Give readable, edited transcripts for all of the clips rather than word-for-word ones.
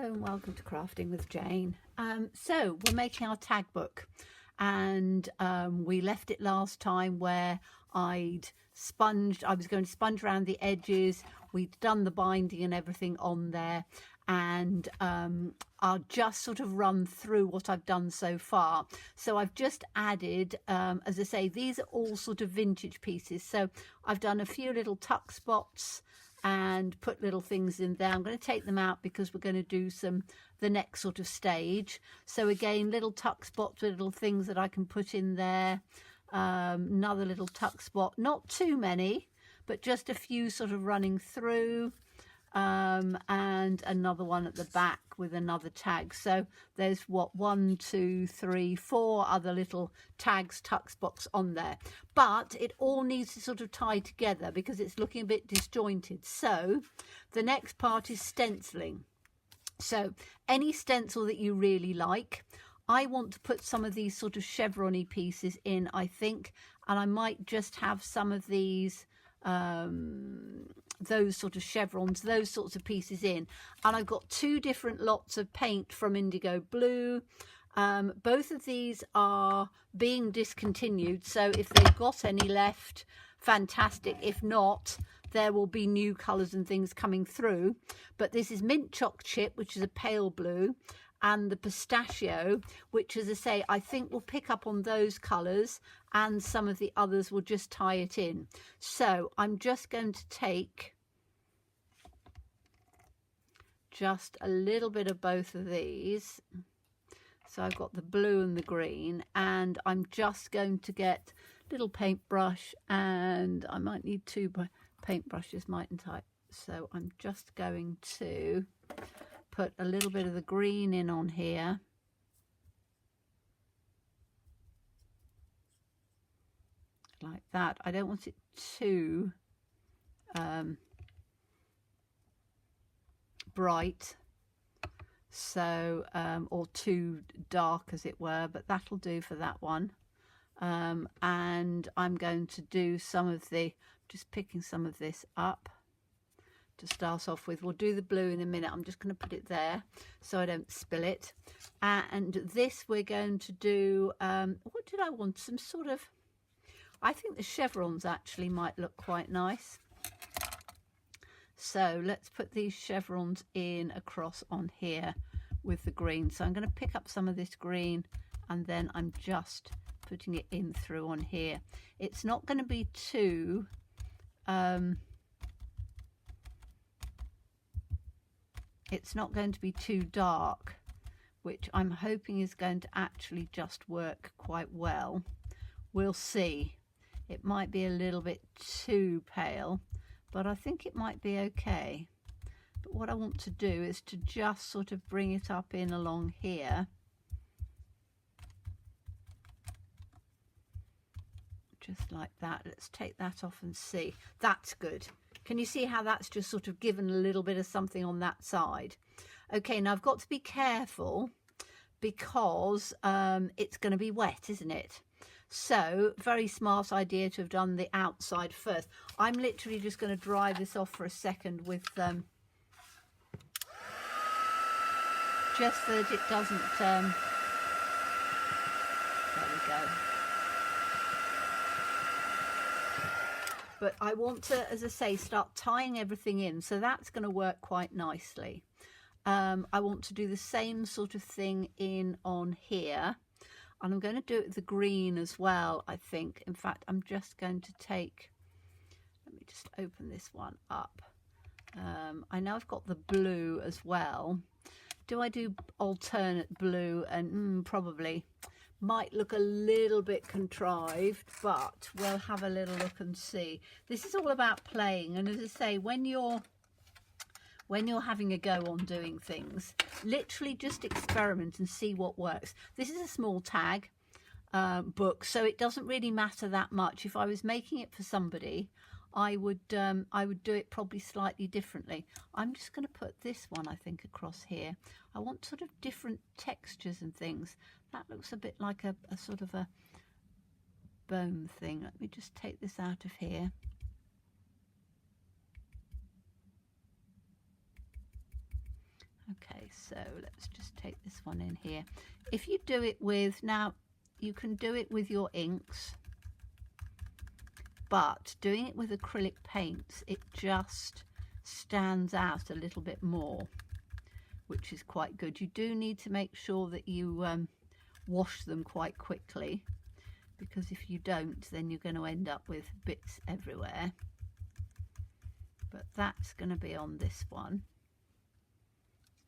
Hello and welcome to Crafting with Jane. So we're making our tag book, and we left it last time where I was going to sponge around the edges. We'd done the binding and everything on there, and I'll just sort of run through what I've done so far. So I've just added, as I say, these are all sort of vintage pieces. So I've done a few little tuck spots and put little things in there. I'm going to take them out because we're going to do the next sort of stage. So again, little tuck spots with little things that I can put in there. Another little tuck spot, not too many, but just a few sort of running through, and another one at the back with another tag. So there's 1, 2, 3, 4 other little tags, tuck spots on there, but it all needs to sort of tie together because it's looking a bit disjointed. So the next part is stenciling. So any stencil that you really like. I want to put some of these sort of chevron-y pieces in, I think, and I might just have some of these those sort of chevrons, those sorts of pieces in. And I've got 2 different lots of paint from Indigo Blue. Both of these are being discontinued, so if they've got any left, fantastic. If not, there will be new colours and things coming through. But this is Mint Choc Chip, which is a pale blue, and the Pistachio, which, as I say, I think will pick up on those colours, and some of the others will just tie it in. So I'm just going to take just a little bit of both of these. So I've got the blue and the green, and I'm just going to get a little paintbrush, and I might need 2 paintbrushes, mightn't I? So I'm just going to put a little bit of the green in on here. Like that. I don't want it too bright, so or too dark, as it were, but that'll do for that one. And I'm going to do some of the, just picking some of this up to start off with. We'll do the blue in a minute. I'm just going to put it there so I don't spill it. And this we're going to do, what did I want? Some sort of, I think the chevrons actually might look quite nice. So let's put these chevrons in across on here with the green. So I'm going to pick up some of this green, and then I'm just putting it in through on here. It's not going to be too it's not going to be too dark, which I'm hoping is going to actually just work quite well. We'll see. It might be a little bit too pale, but I think it might be okay. But what I want to do is to just sort of bring it up in along here. Just like that. Let's take that off and see. That's good. Can you see how that's just sort of given a little bit of something on that side? Okay, now I've got to be careful because it's going to be wet, isn't it? So, very smart idea to have done the outside first. I'm literally just going to dry this off for a second with just so that it doesn't there we go. But I want to, as I say, start tying everything in, so that's going to work quite nicely. I want to do the same sort of thing in on here, and I'm going to do it with the green as well, I think. In fact, I'm just going to take, let me just open this one up. I know I've got the blue as well. Do I do alternate blue? And probably might look a little bit contrived, but we'll have a little look and see. This is all about playing, and as I say, when you're having a go on doing things, literally just experiment and see what works. This is a small tag book, so it doesn't really matter that much. If I was making it for somebody, I would do it probably slightly differently. I'm just going to put this one, I think, across here. I want sort of different textures and things. That looks a bit like a sort of a bone thing. Let me just take this out of here. Okay, so let's just take this one in here. If you do it with, now you can do it with your inks, but doing it with acrylic paints, it just stands out a little bit more, which is quite good. You do need to make sure that you wash them quite quickly, because if you don't, then you're going to end up with bits everywhere. But that's going to be on this one.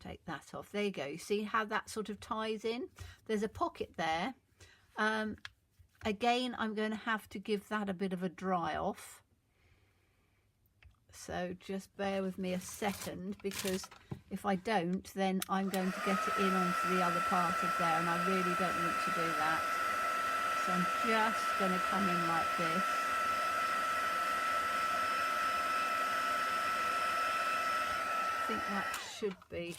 Take that off. There you go. You see how that sort of ties in? There's a pocket there. Again, I'm going to have to give that a bit of a dry off. So just bear with me a second, because if I don't, then I'm going to get it in onto the other part of there, and I really don't want to do that. So I'm just going to come in like this. I think that should be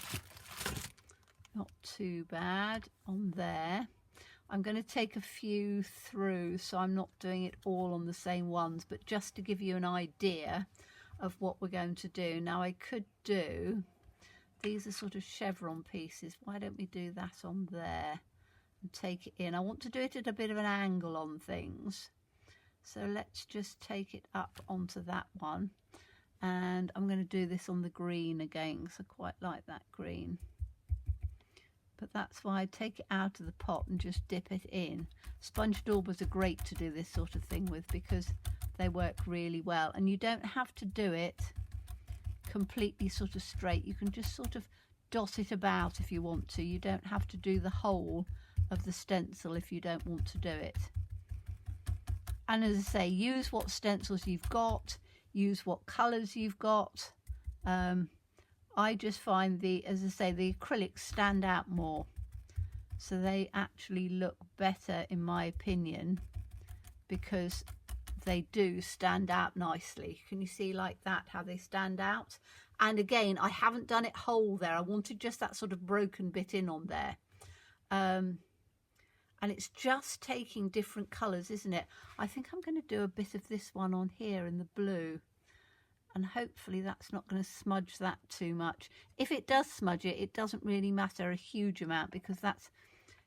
not too bad on there. I'm going to take a few through, so I'm not doing it all on the same ones, but just to give you an idea of what we're going to do. Now I could do, these are sort of chevron pieces. Why don't we do that on there and take it in? I want to do it at a bit of an angle on things. So let's just take it up onto that one. And I'm going to do this on the green again, because I quite like that green. But that's why I take it out of the pot and just dip it in. Sponge daubers are great to do this sort of thing with, because they work really well. And you don't have to do it completely sort of straight. You can just sort of dot it about if you want to. You don't have to do the whole of the stencil if you don't want to do it. And as I say, use what stencils you've got, use what colours you've got. I just find as I say, the acrylics stand out more. So they actually look better, in my opinion, because they do stand out nicely. Can you see like that, how they stand out? And again, I haven't done it whole there. I wanted just that sort of broken bit in on there. And it's just taking different colours, isn't it? I think I'm going to do a bit of this one on here in the blue. And hopefully that's not going to smudge that too much. If it does smudge it, it doesn't really matter a huge amount, because that's,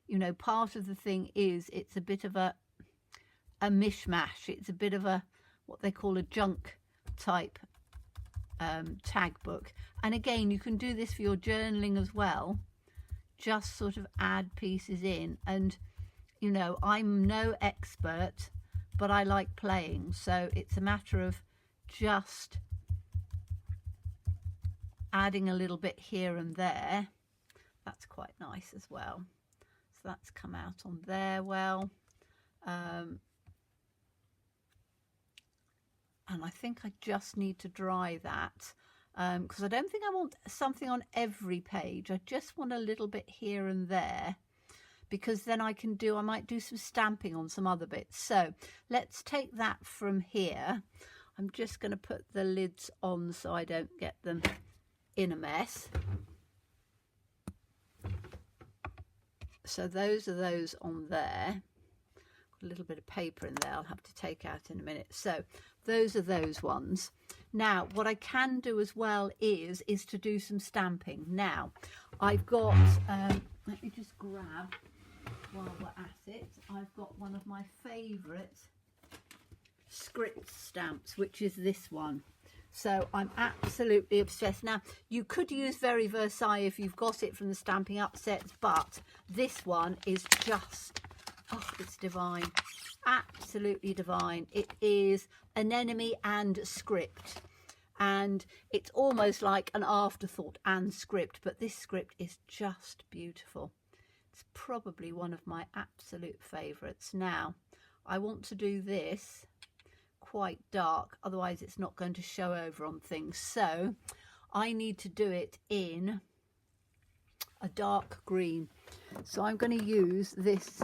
you know, part of the thing is it's a bit of a mishmash. It's a bit of a, what they call a junk type tag book. And again, you can do this for your journaling as well. Just sort of add pieces in. And, you know, I'm no expert, but I like playing. So it's a matter of just adding a little bit here and there. That's quite nice as well. So that's come out on there well. And I think I just need to dry that, because I don't think I want something on every page. I just want a little bit here and there, because then I might do some stamping on some other bits. So let's take that from here. I'm just going to put the lids on so I don't get them in a mess. So those are those on there. A little bit of paper in there I'll have to take out in a minute. So those are those ones. Now what I can do as well is to do some stamping. Now I've got let me just grab while we're at it. I've got one of my favourite script stamps, which is this one. So I'm absolutely obsessed. Now you could use Very Versailles if you've got it from the Stamping Up sets, but this one is just, oh, it's divine. Absolutely divine. It is anemone and script, and it's almost like an afterthought and script, but this script is just beautiful. It's probably one of my absolute favourites. Now I want to do this quite dark, otherwise it's not going to show over on things. So I need to do it in a dark green. So I'm going to use this,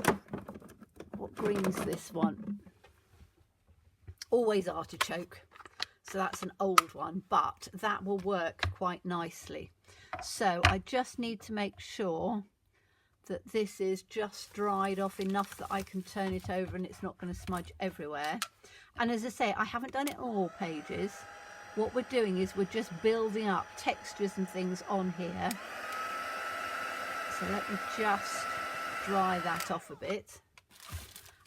what green is this one? Always Artichoke. So that's an old one, but that will work quite nicely. So I just need to make sure that this is just dried off enough that I can turn it over and it's not going to smudge everywhere. And as I say, I haven't done it on all pages. What we're doing is we're just building up textures and things on here. So let me just dry that off a bit.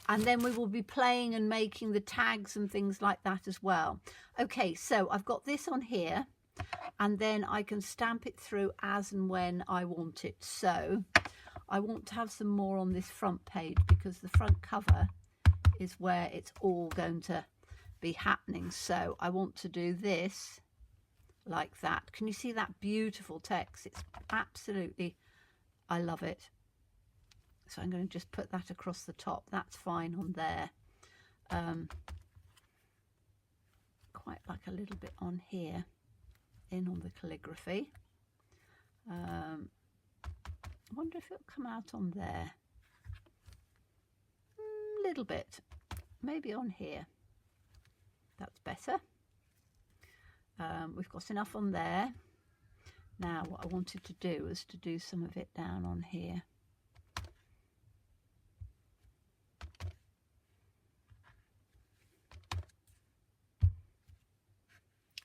And then we will be playing and making the tags and things like that as well. Okay, so I've got this on here, and then I can stamp it through as and when I want it. So I want to have some more on this front page, because the front cover is where it's all going to be happening. So I want to do this like that. Can you see that beautiful text? It's absolutely, I love it. So I'm going to just put that across the top. That's fine on there. Quite like a little bit on here, in on the calligraphy. I wonder if it'll come out on there. A little bit, maybe on here. That's better. We've got enough on there. Now what I wanted to do was to do some of it down on here.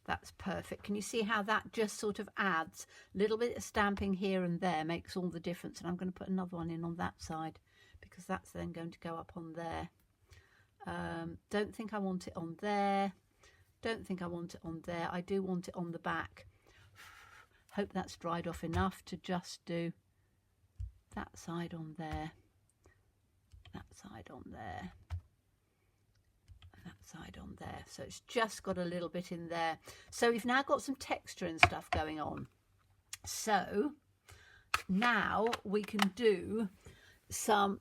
That's perfect. Can you see how that just sort of adds a little bit of stamping here and there, makes all the difference? And I'm going to put another one in on that side, because that's then going to go up on there. Don't think I want it on there. Don't think I want it on there. I do want it on the back. Hope that's dried off enough to just do that side on there, that side on there, that side on there. So it's just got a little bit in there. So we've now got some texture and stuff going on. So now we can do some,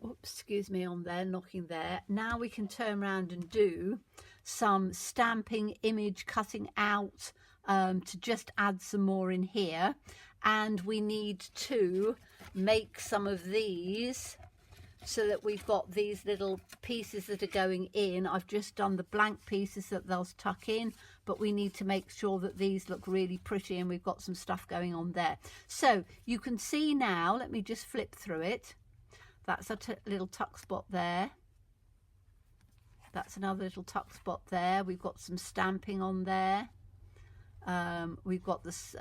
oops, excuse me, on there, knocking there. Now we can turn around and do some stamping, image cutting out, to just add some more in here. And we need to make some of these so that we've got these little pieces that are going in. I've just done the blank pieces that they'll tuck in, but we need to make sure that these look really pretty, and we've got some stuff going on there. So you can see now, let me just flip through it. That's a little tuck spot there. That's another little tuck spot there. We've got some stamping on there. We've got this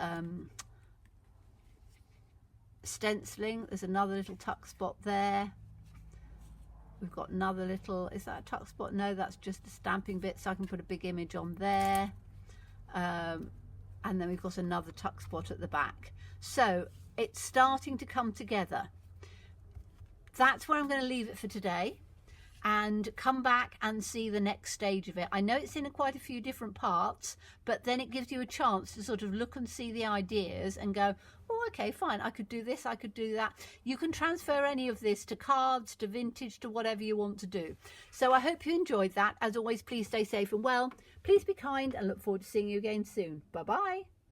stenciling. There's another little tuck spot there. We've got another little, is that a tuck spot? No, that's just the stamping bit, so I can put a big image on there. And then we've got another tuck spot at the back. So it's starting to come together. That's where I'm going to leave it for today, and come back and see the next stage of it. I know it's in quite a few different parts, but then it gives you a chance to sort of look and see the ideas and go, oh, okay, fine, I could do this, I could do that. You can transfer any of this to cards, to vintage, to whatever you want to do. So I hope you enjoyed that. As always, please stay safe and well. Please be kind, and look forward to seeing you again soon. Bye-bye.